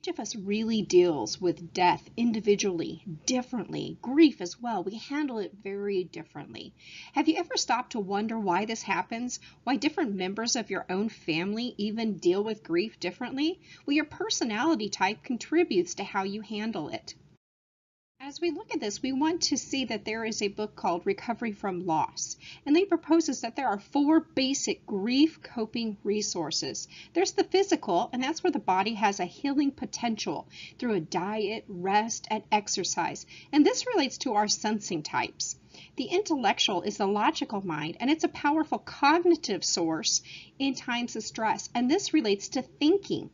Each of us really deals with death individually, differently. Grief as well. We handle it very differently. Have you ever stopped to wonder why this happens? Why different members of your own family even deal with grief differently? Well, your personality type contributes to how you handle it. As we look at this, we want to see that there is a book called Recovery from Loss, and they proposes that there are 4 basic grief coping resources. There's the physical, and that's where the body has a healing potential through a diet, rest, and exercise, and this relates to our sensing types. The intellectual is the logical mind, and it's a powerful cognitive source in times of stress, and this relates to thinking.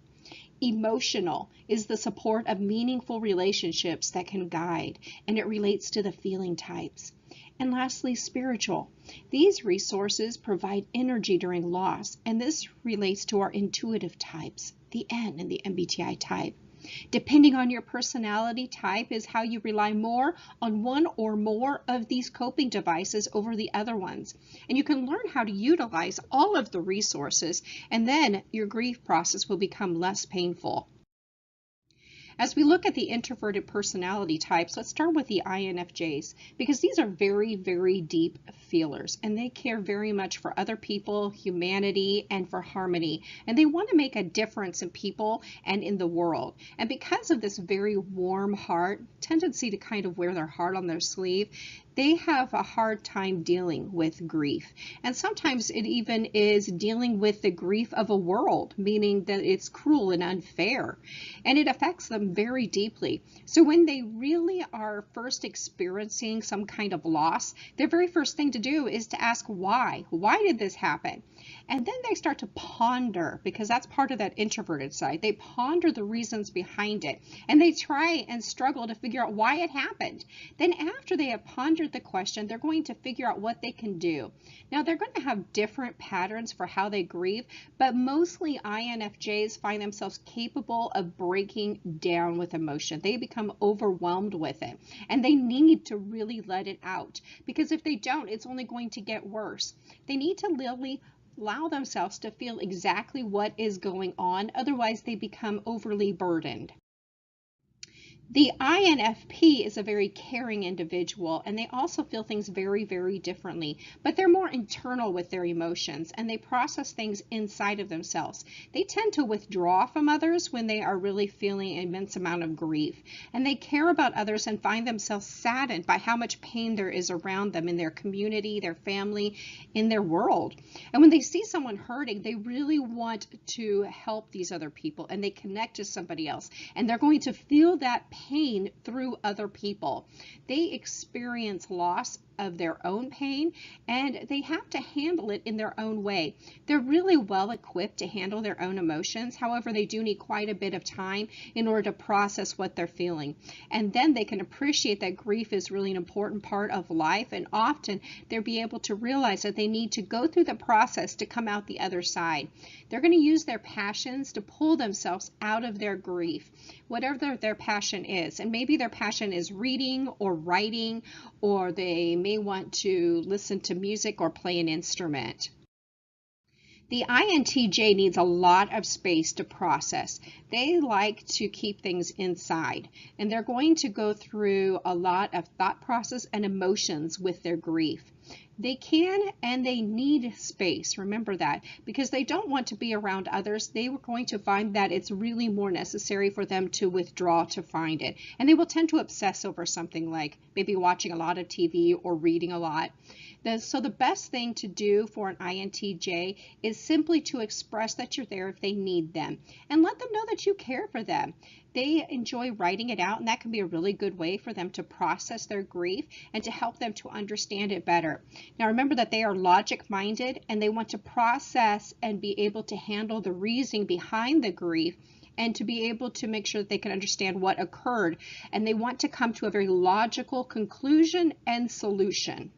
Emotional is the support of meaningful relationships that can guide, and it relates to the feeling types. And lastly, spiritual. These resources provide energy during loss, and this relates to our intuitive types, the N in the MBTI type. Depending on your personality type is how you rely more on one or more of these coping devices over the other ones. And you can learn how to utilize all of the resources, and then your grief process will become less painful. As we look at the introverted personality types, let's start with the INFJs, because these are very, very deep feelers, and they care very much for other people, humanity, and for harmony. And they want to make a difference in people and in the world. And because of this very warm heart, tendency to kind of wear their heart on their sleeve, they have a hard time dealing with grief. And sometimes it even is dealing with the grief of a world, meaning that it's cruel and unfair. And it affects them very deeply. So when they really are first experiencing some kind of loss, their very first thing to do is to ask why. Why did this happen? And then they start to ponder, because that's part of that introverted side. They ponder the reasons behind it, and they try and struggle to figure out why it happened. Then after they have pondered the question, they're going to figure out what they can do. Now, they're going to have different patterns for how they grieve, but mostly INFJs find themselves capable of breaking down with emotion. They become overwhelmed with it, and they need to really let it out, because if they don't, it's only going to get worse. They need to really allow themselves to feel exactly what is going on, otherwise they become overly burdened. The INFP is a very caring individual, and they also feel things very, very differently, but they're more internal with their emotions, and they process things inside of themselves. They tend to withdraw from others when they are really feeling an immense amount of grief, and they care about others and find themselves saddened by how much pain there is around them in their community, their family, in their world. And when they see someone hurting, they really want to help these other people, and they connect to somebody else, and they're going to feel that pain through other people. They experience loss of their own pain, and they have to handle it in their own way. They're really well equipped to handle their own emotions. However, they do need quite a bit of time in order to process what they're feeling. And then they can appreciate that grief is really an important part of life, and often they'll be able to realize that they need to go through the process to come out the other side. They're going to use their passions to pull themselves out of their grief, whatever their passion is. And maybe their passion is reading or writing, or they may want to listen to music or play an instrument. The INTJ needs a lot of space to process. They like to keep things inside, and they're going to go through a lot of thought process and emotions with their grief. They can and they need space, remember that, because they don't want to be around others. They were going to find that it's really more necessary for them to withdraw to find it. And they will tend to obsess over something like maybe watching a lot of TV or reading a lot. So the best thing to do for an INTJ is simply to express that you're there if they need them, and let them know that you care for them. They enjoy writing it out, and that can be a really good way for them to process their grief and to help them to understand it better. Now remember that they are logic-minded, and they want to process and be able to handle the reasoning behind the grief, and to be able to make sure that they can understand what occurred, and they want to come to a very logical conclusion and solution.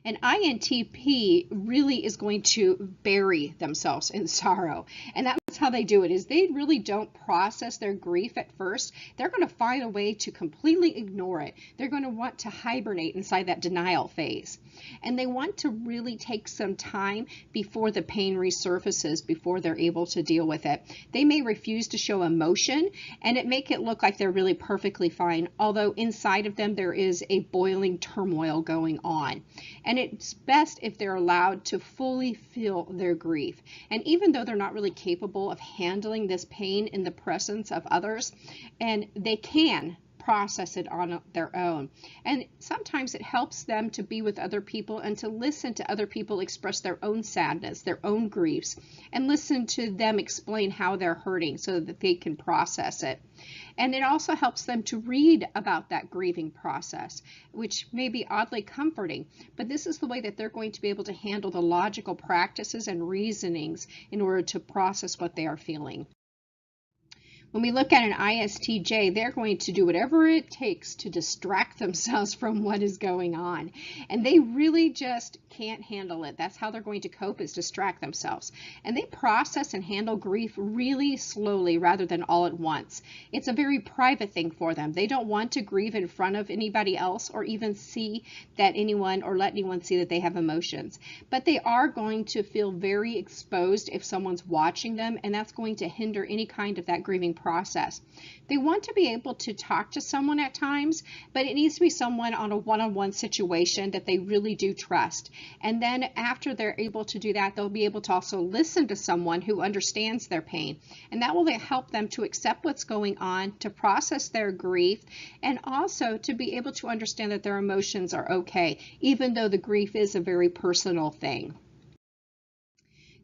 An INTP really is going to bury themselves in sorrow, and that That's how they do it, is they really don't process their grief at first. They're going to find a way to completely ignore it. They're going to want to hibernate inside that denial phase. And they want to really take some time before the pain resurfaces, before they're able to deal with it. They may refuse to show emotion, and it make it look like they're really perfectly fine, although inside of them there is a boiling turmoil going on. And it's best if they're allowed to fully feel their grief. And even though they're not really capable of handling this pain in the presence of others, and they can process it on their own. And sometimes it helps them to be with other people and to listen to other people express their own sadness, their own griefs, and listen to them explain how they're hurting so that they can process it. And it also helps them to read about that grieving process, which may be oddly comforting, but this is the way that they're going to be able to handle the logical practices and reasonings in order to process what they are feeling. When we look at an ISTJ, they're going to do whatever it takes to distract themselves from what is going on. And they really just can't handle it. That's how they're going to cope, is distract themselves. And they process and handle grief really slowly rather than all at once. It's a very private thing for them. They don't want to grieve in front of anybody else or even see that anyone or let anyone see that they have emotions. But they are going to feel very exposed if someone's watching them, and that's going to hinder any kind of that grieving process. They want to be able to talk to someone at times, but it needs to be someone on a one-on-one situation that they really do trust. And then after they're able to do that, they'll be able to also listen to someone who understands their pain. And that will help them to accept what's going on, to process their grief, and also to be able to understand that their emotions are okay, even though the grief is a very personal thing.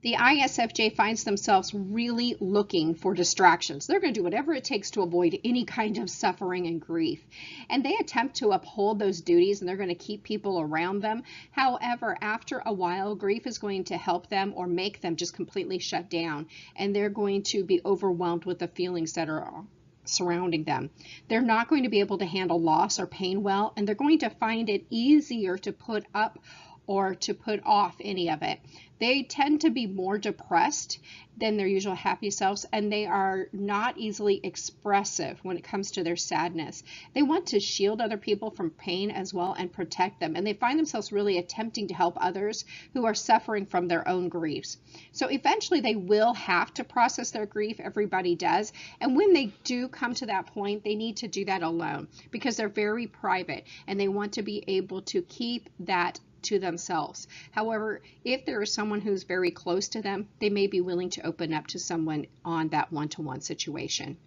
The ISFJ finds themselves really looking for distractions. They're going to do whatever it takes to avoid any kind of suffering and grief. And they attempt to uphold those duties, and they're going to keep people around them. However, after a while, grief is going to help them or make them just completely shut down. And they're going to be overwhelmed with the feelings that are surrounding them. They're not going to be able to handle loss or pain well, and they're going to find it easier to put up or to put off any of it. They tend to be more depressed than their usual happy selves, and they are not easily expressive when it comes to their sadness. They want to shield other people from pain as well and protect them, and they find themselves really attempting to help others who are suffering from their own griefs. So eventually they will have to process their grief. Everybody does, and when they do come to that point, they need to do that alone because they're very private and they want to be able to keep that to themselves. However, if there is someone who's very close to them, they may be willing to open up to someone on that one-to-one situation.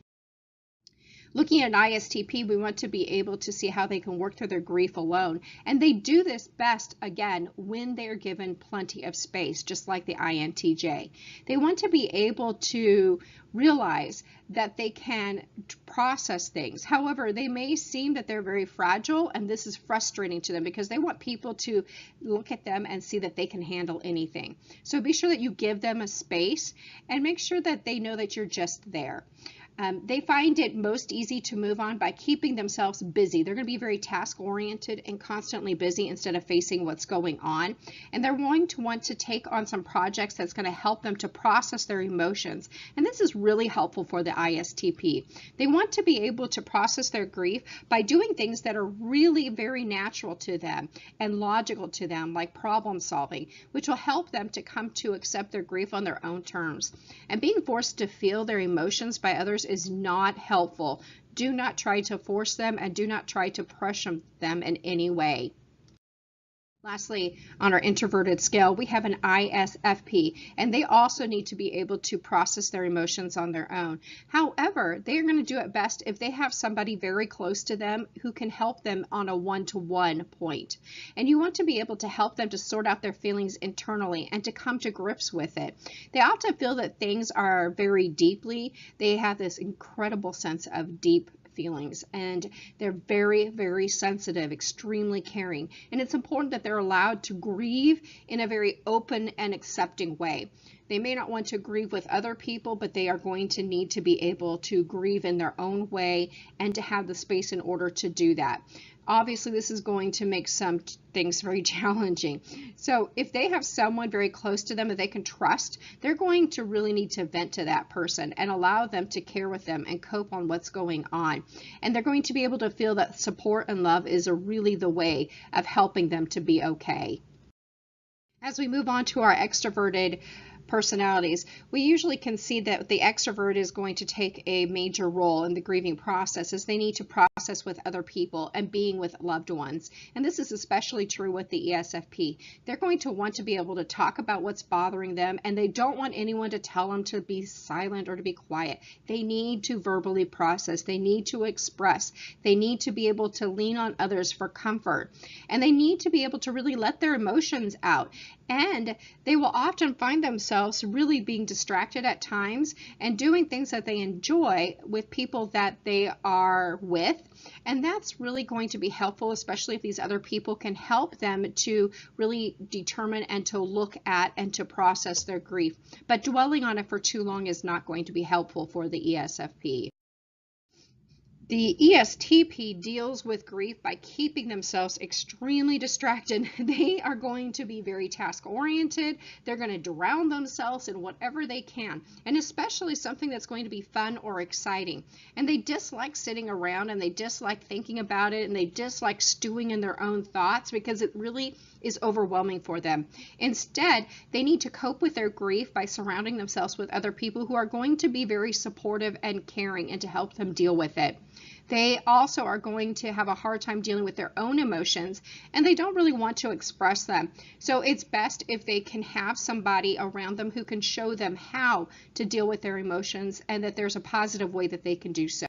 Looking at ISTP, we want to be able to see how they can work through their grief alone. And they do this best, again, when they're given plenty of space, just like the INTJ. They want to be able to realize that they can process things. However, they may seem that they're very fragile, and this is frustrating to them because they want people to look at them and see that they can handle anything. So be sure that you give them a space and make sure that they know that you're just there. They find it most easy to move on by keeping themselves busy. They're going to be very task-oriented and constantly busy instead of facing what's going on. And they're going to want to take on some projects that's going to help them to process their emotions. And this is really helpful for the ISTP. They want to be able to process their grief by doing things that are really very natural to them and logical to them, like problem solving, which will help them to come to accept their grief on their own terms. And being forced to feel their emotions by others is not helpful. Do not try to force them and do not try to pressure them in any way. Lastly, on our introverted scale, we have an ISFP, and they also need to be able to process their emotions on their own. However, they are going to do it best if they have somebody very close to them who can help them on a one-to-one point. And you want to be able to help them to sort out their feelings internally and to come to grips with it. They often feel that things are very deeply. They have this incredible sense of deep feelings, and they're very, very sensitive, extremely caring, and it's important that they're allowed to grieve in a very open and accepting way. They may not want to grieve with other people, but they are going to need to be able to grieve in their own way and to have the space in order to do that. Obviously, this is going to make some things very challenging. So if they have someone very close to them that they can trust, they're going to really need to vent to that person and allow them to care with them and cope on what's going on. And they're going to be able to feel that support and love is really the way of helping them to be okay. As we move on to our extroverted personalities, we usually can see that the extrovert is going to take a major role in the grieving process, as they need to process with other people and being with loved ones. And this is especially true with the ESFP. They're going to want to be able to talk about what's bothering them, and they don't want anyone to tell them to be silent or to be quiet. They need to verbally process. They need to express. They need to be able to lean on others for comfort. And they need to be able to really let their emotions out. And they will often find themselves really being distracted at times and doing things that they enjoy with people that they are with. And that's really going to be helpful, especially if these other people can help them to really determine and to look at and to process their grief. But dwelling on it for too long is not going to be helpful for the ESFP. The ESTP deals with grief by keeping themselves extremely distracted. They are going to be very task-oriented. They're going to drown themselves in whatever they can, and especially something that's going to be fun or exciting. And they dislike sitting around, and they dislike thinking about it, and they dislike stewing in their own thoughts because it really is overwhelming for them. Instead, they need to cope with their grief by surrounding themselves with other people who are going to be very supportive and caring and to help them deal with it. They also are going to have a hard time dealing with their own emotions, and they don't really want to express them. So it's best if they can have somebody around them who can show them how to deal with their emotions, and that there's a positive way that they can do so.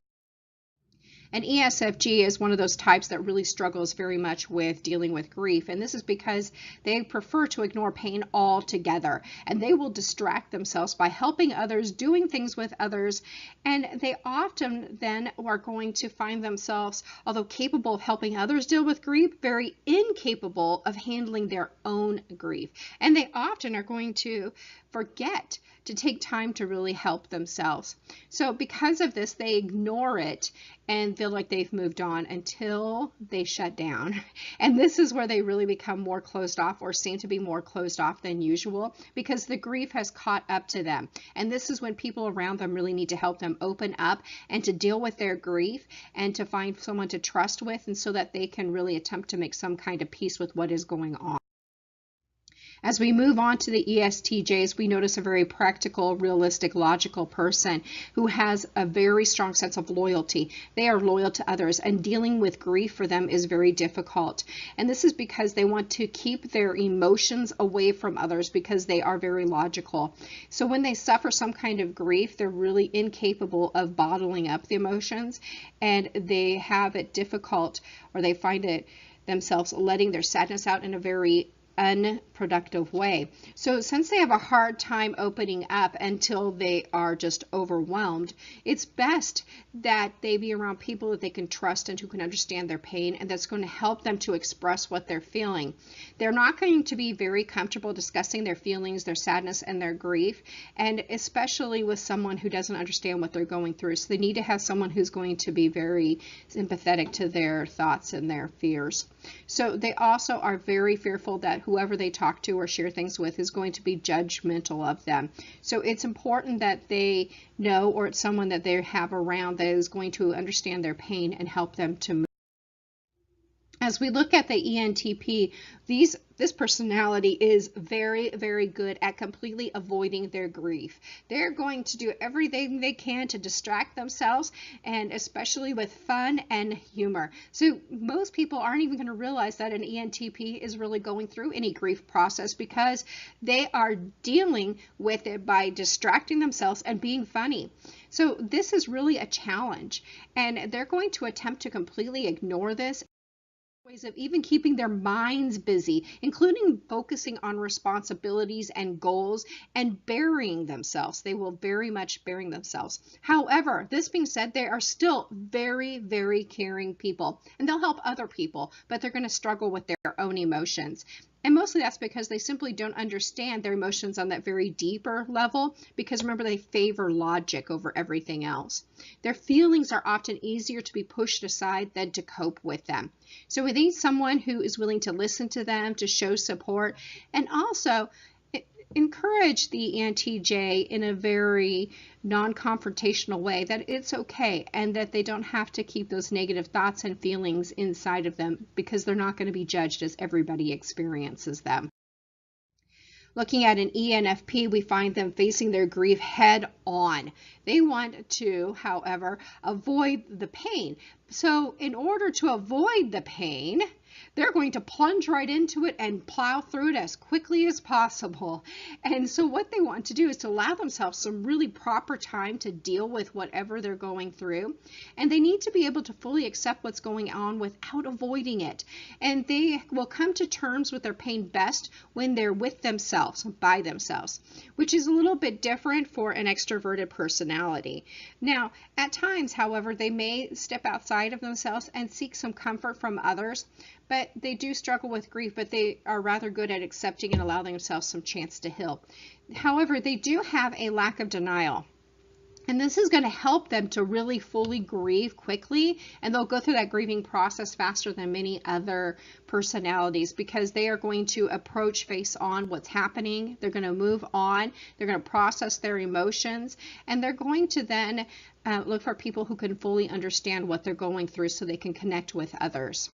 And ESFG is one of those types that really struggles very much with dealing with grief. And this is because they prefer to ignore pain altogether. And they will distract themselves by helping others, doing things with others. And they often then are going to find themselves, although capable of helping others deal with grief, very incapable of handling their own grief. And they often are going to forget to take time to really help themselves. So because of this, they ignore it and feel like they've moved on until they shut down. And this is where they really become more closed off, or seem to be more closed off than usual, because the grief has caught up to them. And this is when people around them really need to help them open up and to deal with their grief and to find someone to trust with, and so that they can really attempt to make some kind of peace with what is going on. As we move on to the ESTJs, we notice a very practical, realistic, logical person who has a very strong sense of loyalty. They are loyal to others, and dealing with grief for them is very difficult. And this is because they want to keep their emotions away from others, because they are very logical. So when they suffer some kind of grief, they're really incapable of bottling up the emotions, and they have it difficult, or they find it themselves letting their sadness out in a very unproductive way. So since they have a hard time opening up until they are just overwhelmed, it's best that they be around people that they can trust and who can understand their pain, and that's going to help them to express what they're feeling. They're not going to be very comfortable discussing their feelings, their sadness, and their grief, and especially with someone who doesn't understand what they're going through. So they need to have someone who's going to be very sympathetic to their thoughts and their fears. So they also are very fearful that whoever they talk to or share things with is going to be judgmental of them. So it's important that they know, or it's someone that they have around that is going to understand their pain and help them to move. As we look at the ENTP, this personality is very, very good at completely avoiding their grief. They're going to do everything they can to distract themselves, and especially with fun and humor. So most people aren't even going to realize that an ENTP is really going through any grief process, because they are dealing with it by distracting themselves and being funny. So this is really a challenge, and they're going to attempt to completely ignore this. Ways of even keeping their minds busy, including focusing on responsibilities and goals and burying themselves. They will very much bury themselves. However, this being said, they are still very, very caring people, and they'll help other people, but they're going to struggle with their own emotions. And mostly that's because they simply don't understand their emotions on that very deeper level, because remember, they favor logic over everything else. Their feelings are often easier to be pushed aside than to cope with them. So we need someone who is willing to listen to them, to show support, and also encourage the ENTJ in a very non-confrontational way, that it's okay and that they don't have to keep those negative thoughts and feelings inside of them, because they're not going to be judged as everybody experiences them. Looking at an ENFP, we find them facing their grief head on. They want to, however, avoid the pain. So in order to avoid the pain, they're going to plunge right into it and plow through it as quickly as possible. And so what they want to do is to allow themselves some really proper time to deal with whatever they're going through. And they need to be able to fully accept what's going on without avoiding it. And they will come to terms with their pain best when they're with themselves, by themselves, which is a little bit different for an extroverted personality. Now, at times, however, they may step outside of themselves and seek some comfort from others. But they do struggle with grief, but they are rather good at accepting and allowing themselves some chance to heal. However, they do have a lack of denial. And this is going to help them to really fully grieve quickly, and they'll go through that grieving process faster than many other personalities, because they are going to approach face on what's happening. They're going to move on. They're going to process their emotions, and they're going to then look for people who can fully understand what they're going through so they can connect with others.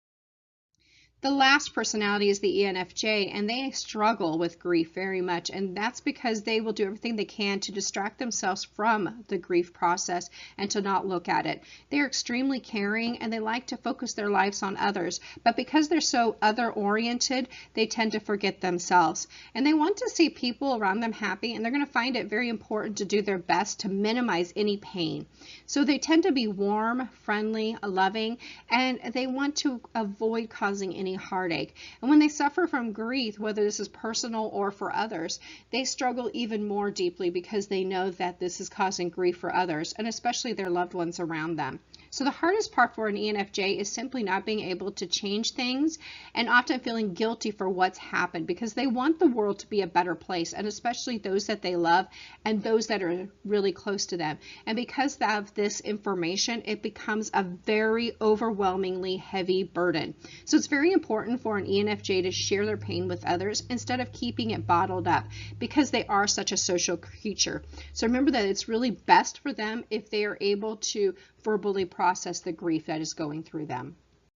The last personality is the ENFJ, and they struggle with grief very much, and that's because they will do everything they can to distract themselves from the grief process and to not look at it. They're extremely caring, and they like to focus their lives on others, but because they're so other-oriented, they tend to forget themselves. And they want to see people around them happy, and they're going to find it very important to do their best to minimize any pain. So they tend to be warm, friendly, loving, and they want to avoid causing any heartache. And when they suffer from grief, whether this is personal or for others, they struggle even more deeply, because they know that this is causing grief for others, and especially their loved ones around them. So the hardest part for an ENFJ is simply not being able to change things, and often feeling guilty for what's happened, because they want the world to be a better place, and especially those that they love and those that are really close to them. And because of this information, it becomes a very overwhelmingly heavy burden. So it's very important for an ENFJ to share their pain with others instead of keeping it bottled up, because they are such a social creature. So remember that it's really best for them if they are able to verbally process the grief that is going through them.